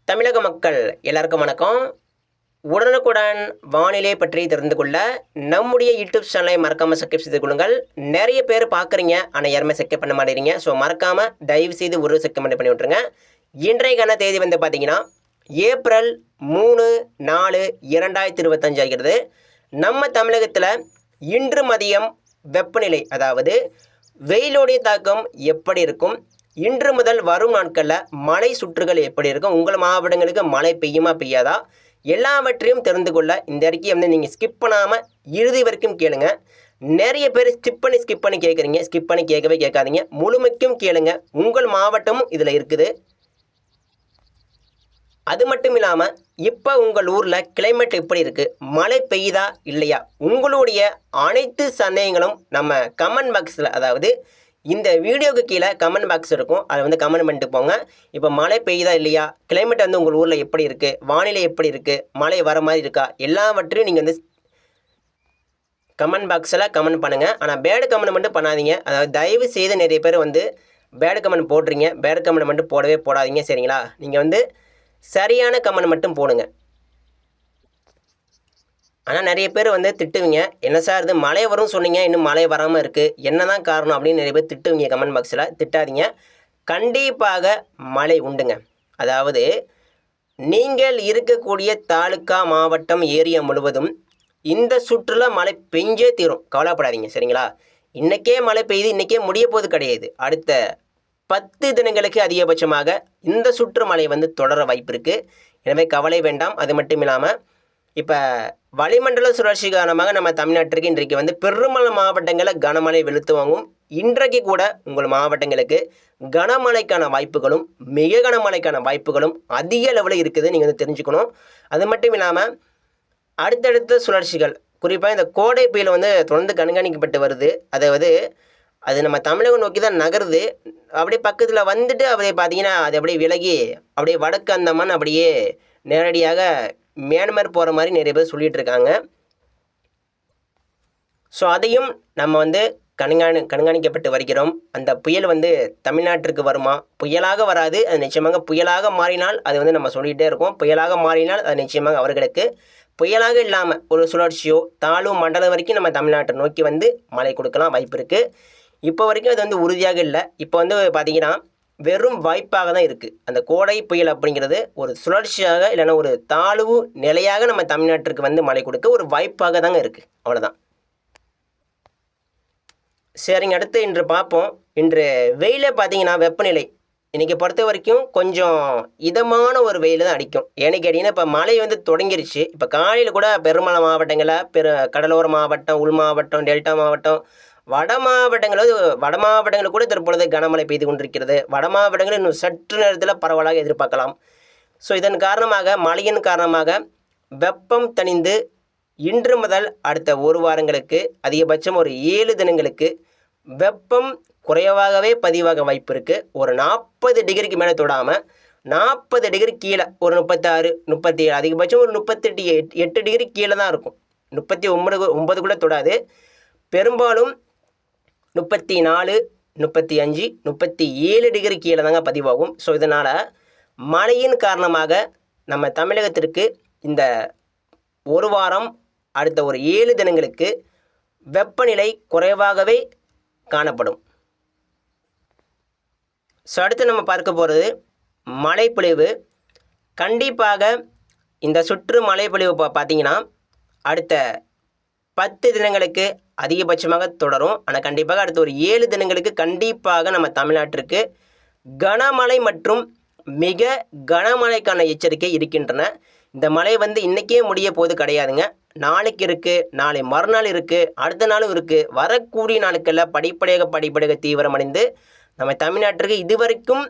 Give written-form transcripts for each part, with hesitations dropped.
தமிழக மக்கள் எல்லாருக்கும் வணக்கம். உடனுக்குடன் வானிலை பற்றி தெரிந்து கொள்ள நம்முடைய யூடியூப் சேனலை மறக்காமல் சப்ஸ்கிரைப் செய்து கொள்ளுங்கள். நிறைய பேர் பார்க்குறீங்க, ஆனால் யாருமே சப்ஸ்கிரைப் பண்ண மாட்டேறீங்க. ஸோ மறக்காமல் தயவு செய்து ஒரு சப்ஸ்கிரைப் பண்ணி விட்ருங்க. இன்றைக்கான தேதி வந்து பார்த்தீங்கன்னா ஏப்ரல் 3/4/2025 ஆகிறது. நம்ம தமிழகத்தில் இன்று மதியம் வெப்பநிலை, அதாவது வெயிலுடைய தாக்கம் எப்படி இருக்கும், இன்று முதல் வரும் நாட்களில் மழை சுற்றுகள் எப்படி இருக்கும், உங்கள் மாவட்டங்களுக்கு மழை பெய்யுமா பெய்யாதா, எல்லாவற்றையும் தெரிந்து கொள்ள இந்த அறிக்கையை வந்து நீங்கள் ஸ்கிப் பண்ணாமல் இறுதி வரைக்கும் கேளுங்க. நிறைய பேர் ஸ்கிப் பண்ணி கேட்குறீங்க. ஸ்கிப் பண்ணி கேட்கவே கேட்காதீங்க, முழுமைக்கும் கேளுங்க. உங்கள் மாவட்டமும் இதில் இருக்குது. அது மட்டும் இல்லாமல் இப்போ உங்கள் ஊரில் கிளைமேட் எப்படி இருக்குது, மழை பெய்யுதா இல்லையா, உங்களுடைய அனைத்து சந்தேகங்களும் நம்ம கமெண்ட் பாக்ஸில், அதாவது இந்த வீடியோவுக்கு கீழே கமெண்ட் பாக்ஸ் இருக்கும், அதை வந்து கமெண்ட் பண்ணிட்டு போங்க. இப்போ மழை பெய்யுதா இல்லையா, கிளைமேட் வந்து உங்கள் ஊரில் எப்படி இருக்குது, வானிலை எப்படி இருக்குது, மழை வர மாதிரி இருக்கா, எல்லாவற்றையும் நீங்கள் வந்து கமெண்ட் பாக்ஸில் கமெண்ட் பண்ணுங்கள். ஆனால் பேடு கமெண்ட் மட்டும் பண்ணாதீங்க. அதாவது தயவு செய்து நிறைய பேர் வந்து பேடு கமெண்ட் போடுறீங்க. பேடு கமெண்ட் மட்டும் போடவே போடாதீங்க, சரிங்களா? நீங்கள் வந்து சரியான கமெண்ட் மட்டும் போடுங்க. ஆனால் நிறைய பேர் வந்து திட்டுவீங்க, என்ன சார் இது மழை வரும் சொன்னீங்க, இன்னும் மழை வராமல் இருக்குது, என்ன தான் காரணம் அப்படின்னு நிறைய பேர் திட்டுவீங்க கமெண்ட் பாக்ஸில். திட்டாதீங்க, கண்டிப்பாக மழை உண்டுங்க. அதாவது நீங்கள் இருக்கக்கூடிய தாலுக்கா, மாவட்டம், ஏரியா முழுவதும் இந்த சுற்றுலா மழை பெஞ்சே தீரும், கவலைப்படாதீங்க, சரிங்களா? இன்றைக்கே மழை பெய்யுது, இன்றைக்கே முடிய போது கிடையாது. அடுத்த 10 தினங்களுக்கு அதிகபட்சமாக இந்த சுற்று மழை வந்து தொடர வாய்ப்பு இருக்குது. எனவே கவலை வேண்டாம். அது மட்டும் இல்லாமல் இப்போ வளிமண்டல சுழற்சி காரணமாக நம்ம தமிழ்நாட்டிற்கு இன்றைக்கு வந்து பெரும்பாலான மாவட்டங்களில் கனமழை வெளுத்து வாங்கும். இன்றைக்கு கூட உங்கள் மாவட்டங்களுக்கு கனமழைக்கான வாய்ப்புகளும் மிக கனமழைக்கான வாய்ப்புகளும் அதிக லெவலில் இருக்குது, நீங்கள் வந்து தெரிஞ்சுக்கணும். அது மட்டும் இல்லாமல் அடுத்தடுத்த சுழற்சிகள், குறிப்பாக இந்த கோடை புயல் வந்து தொடர்ந்து கண்காணிக்கப்பட்டு வருது. அதாவது அது நம்ம தமிழகம் நோக்கி தான் நகருது. அப்படியே பக்கத்தில் வந்துட்டு அப்படியே பார்த்தீங்கன்னா அது அப்படியே விலகி அப்படியே வடக்கு அந்தமான் அப்படியே நேரடியாக மியான்மர் போகிற மாதிரி நிறைய பேர் சொல்லிகிட்டு இருக்காங்க. ஸோ அதையும் நம்ம வந்து கண்காணிக்கப்பட்டு வருகிறோம். அந்த புயல் வந்து தமிழ்நாட்டிற்கு வருமா, புயலாக வராது, அது நிச்சயமாக புயலாக மாறினால் அது வந்து நம்ம சொல்லிகிட்டே இருக்கோம். புயலாக மாறினால் அது நிச்சயமாக அவர்களுக்கு, புயலாக இல்லாமல் ஒரு சுழற்சியோ தாழ்வு மண்டலம் வரைக்கும் நம்ம தமிழ்நாட்டை நோக்கி வந்து மழை கொடுக்கலாம் வாய்ப்பு இருக்குது. இப்போ வரைக்கும் அது வந்து உறுதியாக இல்லை. இப்போ வந்து பார்த்திங்கன்னா வெறும் வாய்ப்பாக தான் இருக்குது. அந்த கோடை புயல் அப்படிங்கிறது ஒரு சுழற்சியாக, இல்லைன்னா ஒரு தாழ்வு நிலையாக நம்ம தமிழ்நாட்டிற்கு வந்து மழை கொடுக்க ஒரு வாய்ப்பாக தாங்க இருக்குது, அவ்வளோதான். சரிங்க, அடுத்து இன்று பார்ப்போம். இன்று வெயிலே பார்த்தீங்கன்னா வெப்பநிலை இன்றைக்கி பொறுத்த வரைக்கும் கொஞ்சம் இதமான ஒரு வெயில் தான் அடிக்கும். ஏன்னு கேட்டிங்கன்னா இப்போ மழை வந்து தொடங்கிருச்சு. இப்போ காலையில் கூட பெரும்பாலான மாவட்டங்களில் கடலோர மாவட்டம், உள் மாவட்டம், டெல்டா மாவட்டம், வட மாவட்டங்களில் கூட தற்பொழுது கனமழை பெய்து கொண்டிருக்கிறது. வட மாவட்டங்களில் இன்னும் சற்று நேரத்தில் பரவலாக எதிர்பார்க்கலாம். ஸோ இதன் காரணமாக, மழையின் காரணமாக வெப்பம் தணிந்து இன்று முதல் அடுத்த ஒரு வாரங்களுக்கு, அதிகபட்சம் ஒரு 7 தினங்களுக்கு வெப்பம் குறைவாகவே பதிவாக வாய்ப்பு இருக்குது. ஒரு 40 டிகிரிக்கு மேலே தொடாமல் 40 டிகிரி கீழே, ஒரு 36, 37, அதிகபட்சம் ஒரு 38 டிகிரி கீழே தான் இருக்கும். 39 கூட தொடாது. பெரும்பாலும் 34, 35, 37 டிகிரி கீழே தாங்க பதிவாகும். ஸோ இதனால் மழையின் காரணமாக நம்ம தமிழகத்திற்கு இந்த ஒரு வாரம், அடுத்த ஒரு 7 தினங்களுக்கு வெப்பநிலை குறைவாகவே காணப்படும். ஸோ அடுத்து நம்ம பார்க்க போகிறது மழைப்பொழிவு. கண்டிப்பாக இந்த சுற்று மழைப்பொழிவு பார்த்திங்கன்னா அடுத்த 10 தினங்களுக்கு அதிகபட்சமாக தொடரும். ஆனால் கண்டிப்பாக அடுத்த ஒரு 7 தினங்களுக்கு கண்டிப்பாக நம்ம தமிழ்நாட்டிற்கு கனமழை மற்றும் மிக கனமழைக்கான எச்சரிக்கை இருக்கின்றன. இந்த மழை வந்து இன்றைக்கே முடிய போது கிடையாதுங்க. நாளைக்கு இருக்குது, நாளை மறுநாள் இருக்குது, அடுத்த நாளும் இருக்குது. வரக்கூடிய நாட்களில் படிப்படியாக தீவிரமடைந்து நம்ம தமிழ்நாட்டிற்கு இதுவரைக்கும்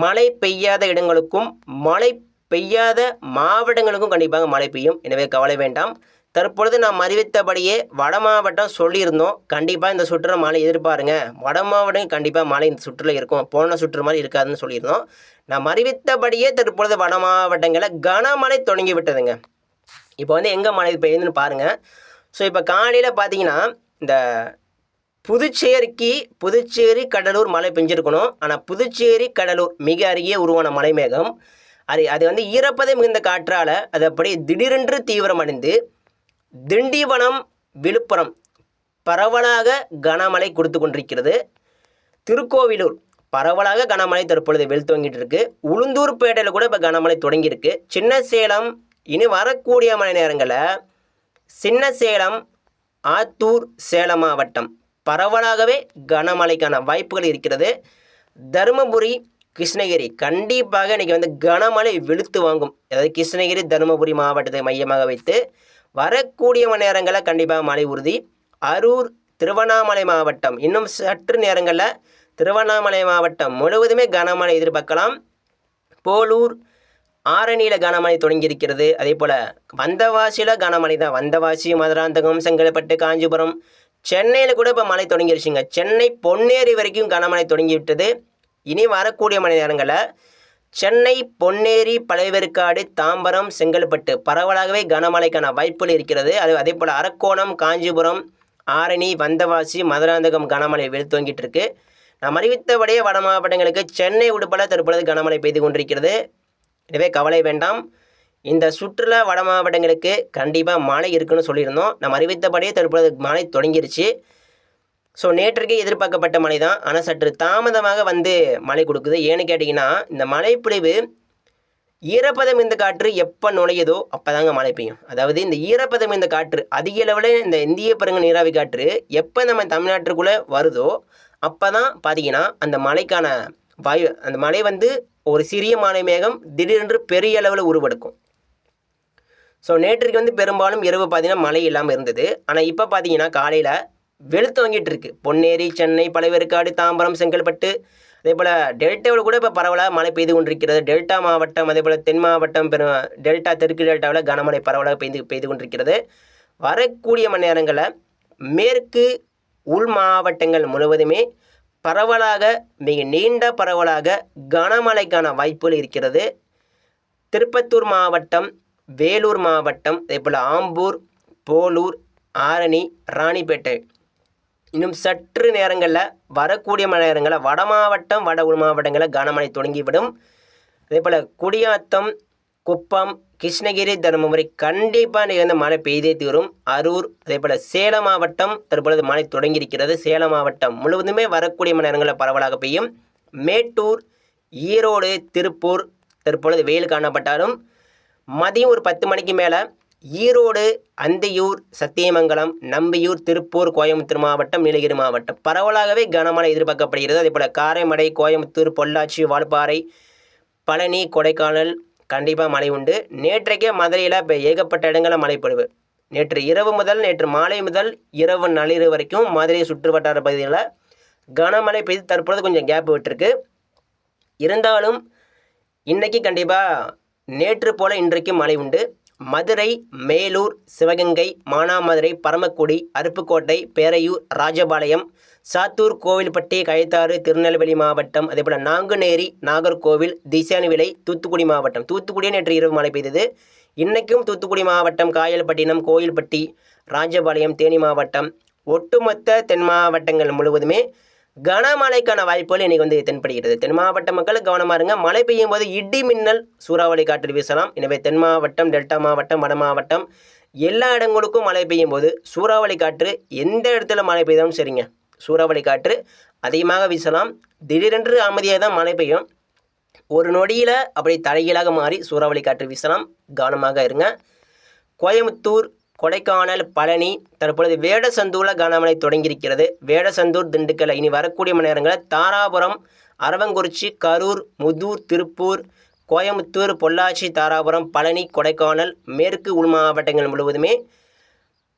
மழை பெய்யாத இடங்களுக்கும் மழை பெய்யாத மாவட்டங்களுக்கும் கண்டிப்பாக மழை பெய்யும். எனவே கவலை வேண்டாம். தற்பொழுது நாம் அறிவித்தபடியே வட மாவட்டம் சொல்லியிருந்தோம், கண்டிப்பாக இந்த சுற்றுலா மழை எதிர்பாருங்க, வட மாவட்டம் கண்டிப்பாக மழை இந்த சுற்றுலா இருக்கும், போன சுற்று மாதிரி இருக்காதுன்னு சொல்லியிருந்தோம். நாம் அறிவித்தபடியே தற்பொழுது வட மாவட்டங்களில் கனமழை தொடங்கி விட்டதுங்க. இப்போ வந்து எங்கே மழை பெய்யுதுன்னு பாருங்கள். ஸோ இப்போ காலையில் பார்த்தீங்கன்னா இந்த புதுச்சேரி கடலூர் மழை பெஞ்சிருக்கணும். ஆனால் புதுச்சேரி கடலூர் மிக அருகே உருவான மலைமேகம் அது வந்து ஈரப்பதம் மிகுந்த காற்றால் அது அப்படியே திடீரென்று தீவிரமடைந்து திண்டிவனம் விழுப்புரம் பரவலாக கனமழை கொடுத்து கொண்டிருக்கிறது. திருக்கோவிலூர் பரவலாக கனமழை தற்பொழுது வெளுத்துவங்கிட்டு இருக்கு. உளுந்தூர்பேட்டையில் கூட இப்போ கனமழை தொடங்கியிருக்கு. சின்ன சேலம் இனி வரக்கூடிய மழை நேரங்களில் சின்ன சேலம் ஆத்தூர் சேலம் மாவட்டம் பரவலாகவே கனமழைக்கான வாய்ப்புகள் இருக்கிறது. தருமபுரி கிருஷ்ணகிரி கண்டிப்பாக இன்றைக்கி வந்து கனமழை வெளுத்து வாங்கும். அதாவது கிருஷ்ணகிரி தருமபுரி மாவட்டத்தை மையமாக வைத்து வரக்கூடிய மணி நேரங்களில் கண்டிப்பாக மழை உறுதி. அரூர் திருவண்ணாமலை மாவட்டம் இன்னும் சற்று நேரங்களில் திருவண்ணாமலை மாவட்டம் முழுவதுமே கனமழை எதிர்பார்க்கலாம். போலூர் ஆரணியில் கனமழை தொடங்கியிருக்கிறது. அதே போல் வந்தவாசியில் கனமழை தான். வந்தவாசி மதுராந்தகம் செங்கல்பட்டு காஞ்சிபுரம் சென்னையில் கூட இப்போ மழை தொடங்கிருச்சுங்க. சென்னை பொன்னேரி வரைக்கும் கனமழை தொடங்கிவிட்டது. இனி வரக்கூடிய மணி நேரங்களில் சென்னை பொன்னேரி பழையவேற்காடு தாம்பரம் செங்கல்பட்டு பரவலாகவே கனமழைக்கான வாய்ப்புகள் இருக்கிறது. அதே போல் அரக்கோணம் காஞ்சிபுரம் ஆரணி வந்தவாசி மதுராந்தகம் கனமழை வெளுத்துவங்கிட்டு இருக்கு. நாம் அறிவித்தபடியே வட மாவட்டங்களுக்கு சென்னை உட்பட தற்பொழுது கனமழை பெய்து கொண்டிருக்கிறது. எனவே கவலை வேண்டாம். இந்த சுற்றுலா வட மாவட்டங்களுக்கு கண்டிப்பாக மழை இருக்குன்னு சொல்லியிருந்தோம். நம்ம அறிவித்தபடியே தற்பொழுது மழை தொடங்கிருச்சு. ஸோ நேற்றுக்கே எதிர்பார்க்கப்பட்ட மழை தான். ஆனால் சற்று தாமதமாக வந்து மழை கொடுக்குது. ஏன்னு கேட்டிங்கன்னா இந்த மழைப்பொழிவு ஈரப்பதம் இந்த காற்று எப்போ நுழையுதோ அப்போ தாங்க மழை பெய்யும். அதாவது இந்த ஈரப்பதம் இந்த காற்று அதிக அளவில் இந்த இந்திய பெருங்கல் நீராவி காற்று எப்போ நம்ம தமிழ்நாட்டுக்குள்ளே வருதோ அப்போ தான் பார்த்தீங்கன்னா அந்த மழைக்கான அந்த மழை வந்து ஒரு சிறிய மழை மேகம் திடீரென்று பெரிய அளவில் உருவெடுக்கும். ஸோ நேற்றுக்கு வந்து பெரும்பாலும் இரவு பார்த்தீங்கன்னா மழை இல்லாமல் இருந்தது. ஆனால் இப்போ பார்த்தீங்கன்னா காலையில் வெளுத்து வாங்கிட்டு இருக்கு. பொன்னேரி சென்னை பழையவேற்காடு தாம்பரம் செங்கல்பட்டு அதே போல் டெல்டாவில் கூட இப்போ பரவலாக மழை பெய்து கொண்டிருக்கிறது. டெல்டா மாவட்டம் அதே போல் தென் மாவட்டம் டெல்டா தெற்கு டெல்டாவில் கனமழை பரவலாக பெய்து கொண்டிருக்கிறது. வரக்கூடிய மணி நேரங்களில் மேற்கு உள் மாவட்டங்கள் முழுவதுமே பரவலாக மிக நீண்ட பரவலாக கனமழைக்கான வாய்ப்புகள் இருக்கிறது. திருப்பத்தூர் மாவட்டம் வேலூர் மாவட்டம் அதே போல் ஆம்பூர் போலூர் ஆரணி ராணிப்பேட்டை இன்னும் சற்று நேரங்களில் வரக்கூடிய மழை நேரங்களில் வட மாவட்டம் வட உள் மாவட்டங்களில் கனமழை தொடங்கிவிடும். அதே போல் குடியாத்தம் குப்பம் கிருஷ்ணகிரி தருமபுரி கண்டிப்பாக நிகழ்ந்த மழை பெய்தே தீரும். அரூர் அதே போல் சேலம் மாவட்டம் தற்பொழுது மழை தொடங்கியிருக்கிறது. சேலம் மாவட்டம் முழுவதுமே வரக்கூடிய மணி நேரங்களில் பரவலாக பெய்யும். மேட்டூர் ஈரோடு திருப்பூர் தற்பொழுது வெயில் காணப்பட்டாலும் மதியம் ஒரு 10 மணிக்கு மேலே ஈரோடு அந்தியூர் சத்தியமங்கலம் நம்பியூர் திருப்பூர் கோயம்புத்தூர் மாவட்டம் நீலகிரி மாவட்டம் பரவலாகவே கனமழை எதிர்பார்க்கப்படுகிறது. அதே போல் காரைமடை கோயம்புத்தூர் பொள்ளாச்சி வால்பாறை பழனி கொடைக்கானல் கண்டிப்பாக மழை உண்டு. நேற்றைக்கே மதுரையில் இப்போ ஏகப்பட்ட இடங்களில் மழை பொழிவு. நேற்று இரவு முதல் நேற்று மாலை முதல் இரவு நள்ளிரவு வரைக்கும் மதுரை சுற்று வட்டார பகுதிகளில் கனமழை பெய்து தற்பொழுது கொஞ்சம் கேப் விட்டுருக்கு. இருந்தாலும் இன்றைக்கி கண்டிப்பாக நேற்று போல் இன்றைக்கு மழை உண்டு. மதுரை மேலூர் சிவகங்கை மானாமதுரை பரமக்குடி அருப்புக்கோட்டை பேரையூர் ராஜபாளையம் சாத்தூர் கோவில்பட்டி கயத்தாறு திருநெல்வேலி மாவட்டம் அதே போல் நாங்குநேரி நாகர்கோவில் திசானிவிளை தூத்துக்குடி மாவட்டம் தூத்துக்குடியே நேற்று இரவு மழை பெய்தது. இன்றைக்கும் தூத்துக்குடி மாவட்டம் காயல்பட்டினம் கோயில்பட்டி ராஜபாளையம் தேனி மாவட்டம் ஒட்டுமொத்த தென் மாவட்டங்கள் முழுவதுமே கனமழைக்கான வாய்ப்புகள் இன்றைக்கி வந்து தென்படுகிறது. தென் மாவட்ட மக்கள் கவனமாக இருங்க. மழை பெய்யும் போது இடி மின்னல் சூறாவளி காற்று வீசலாம். எனவே தென் மாவட்டம் டெல்டா மாவட்டம் வட மாவட்டம் எல்லா இடங்களுக்கும் மழை பெய்யும் போது சூறாவளி காற்று எந்த இடத்துல மழை பெய்தாலும் சரிங்க, சூறாவளி காற்று அதிகமாக வீசலாம். திடீரென்று அமைதியாக தான் மழை பெய்யும். ஒரு நொடியில் அப்படி தலைகீழாக மாறி சூறாவளி காற்று வீசலாம். கவனமாக இருங்க. கோயம்புத்தூர் கொடைக்கானல் பழனி தற்பொழுது வேடசந்தூரில் கனமழை தொடங்கியிருக்கிறது. வேடசந்தூர் திண்டுக்கல் இனி வரக்கூடிய மணி நேரங்களில் தாராபுரம் அரவங்குறிச்சி கரூர் முதூர் திருப்பூர் கோயம்புத்தூர் பொள்ளாச்சி தாராபுரம் பழனி கொடைக்கானல் மேற்கு உள் மாவட்டங்கள் முழுவதுமே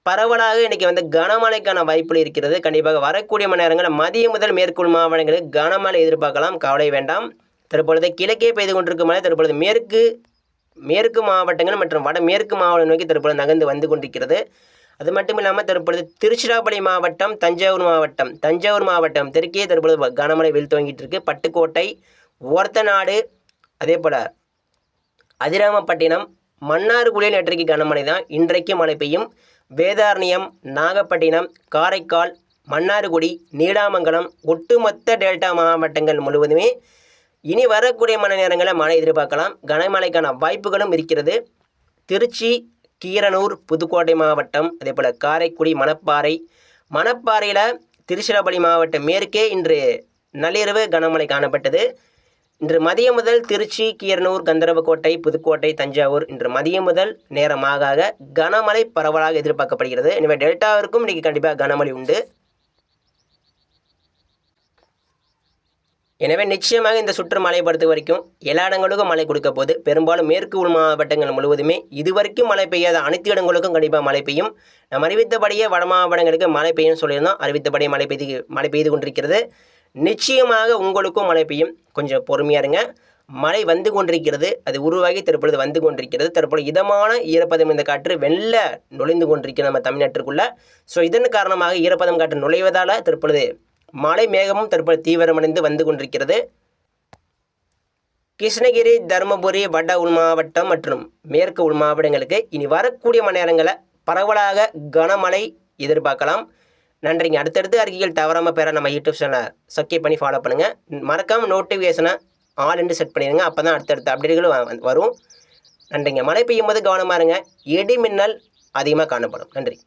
பரவலாக இன்றைக்கி வந்து கனமழைக்கான வாய்ப்புகள் இருக்கிறது. கண்டிப்பாக வரக்கூடிய மணி நேரங்களில் மதியம் முதல் மேற்கு உள் மாவட்டங்களில் கனமழை எதிர்பார்க்கலாம். கவலை வேண்டாம். தற்பொழுது கிழக்கே பெய்து கொண்டிருக்கும் மழை தற்பொழுது மேற்கு மாவட்டங்கள் மற்றும் வடமேற்கு மாவட்டம் நோக்கி தற்பொழுது நகர்ந்து வந்து கொண்டிருக்கிறது. அது மட்டும் இல்லாமல் தற்பொழுது திருச்சிராப்பள்ளி மாவட்டம் தஞ்சாவூர் மாவட்டம் தெற்கே தற்பொழுது கனமழை வெயில் துவங்கிட்டு இருக்கு. பட்டுக்கோட்டை ஒரத்தநாடு அதே போல் அதிராமப்பட்டினம் மன்னார்குடியில் நேற்றைக்கு கனமழை தான். இன்றைக்கு மழை பெய்யும். வேதாரண்யம் நாகப்பட்டினம் காரைக்கால் மன்னார்குடி, நீடாமங்கலம், ஒட்டுமொத்த டெல்டா மாவட்டங்கள் முழுவதுமே இனி வரக்கூடிய மணி நேரங்களில் மழை எதிர்பார்க்கலாம். கனமழைக்கான வாய்ப்புகளும் இருக்கிறது. திருச்சி, கீரனூர், புதுக்கோட்டை மாவட்டம், அதே போல் காரைக்குடி, மணப்பாறையில் திருச்சிராப்பள்ளி மாவட்டம் மேற்கே இன்று நள்ளிரவு கனமழை காணப்பட்டது. இன்று மதியம் முதல் திருச்சி, கீரனூர், கந்தரவக்கோட்டை, புதுக்கோட்டை, தஞ்சாவூர் இன்று மதியம் முதல் நேரமாக கனமழை பரவலாக எதிர்பார்க்கப்படுகிறது. எனவே டெல்டாவிற்கும் இன்றைக்கி கண்டிப்பாக கனமழை உண்டு. எனவே நிச்சயமாக இந்த சுற்று மழை பொறுத்த வரைக்கும் எல்லா இடங்களுக்கும் மழை கொடுக்க போது. பெரும்பாலும் மேற்கு உள் மாவட்டங்கள் முழுவதுமே இதுவரைக்கும் மழை பெய்யாத அனைத்து இடங்களுக்கும் கண்டிப்பாக மழை பெய்யும். நம்ம அறிவித்தபடியே வட மாவட்டங்களுக்கு மழை பெய்யும் சொல்லியிருந்தோம். அறிவித்தபடியே மழை பெய்து கொண்டிருக்கிறது. நிச்சயமாக உங்களுக்கும் மழை பெய்யும். கொஞ்சம் பொறுமையாக இருங்க. மழை வந்து கொண்டிருக்கிறது. அது உருவாகி தற்பொழுது வந்து கொண்டிருக்கிறது. தற்பொழுது இதமான ஈரப்பதம் இந்த காற்று வெள்ள நுழைந்து கொண்டிருக்கிறது நம்ம தமிழ்நாட்டிற்குள்ள. ஸோ இதன் காரணமாக ஈரப்பதம் காற்று நுழைவதால் தற்பொழுது மழை மேகமும் தற்போது தீவிரமடைந்து வந்து கொண்டிருக்கிறது. கிருஷ்ணகிரி, தருமபுரி, வட உள் மாவட்டம் மற்றும் மேற்கு உள் மாவட்டங்களுக்கு இனி வரக்கூடிய மணி நேரங்களில் பரவலாக கனமழை எதிர்பார்க்கலாம். நன்றிங்க. அடுத்தடுத்து அறிக்கைகள் தவறாமல் பெற நம்ம யூடியூப் சேனலை சப்ஸ்கிரைப் பண்ணி ஃபாலோ பண்ணுங்கள். மறக்காமல் நோட்டிஃபிகேஷனை ஆல் என்று செட் பண்ணிடுங்க. அப்போ தான் அடுத்தடுத்த அப்டேட்டுகளும் வரும். நன்றிங்க. மழை பெய்யும் போது கவனமாக இருங்க. இடி மின்னல் அதிகமாக காணப்படும். நன்றி.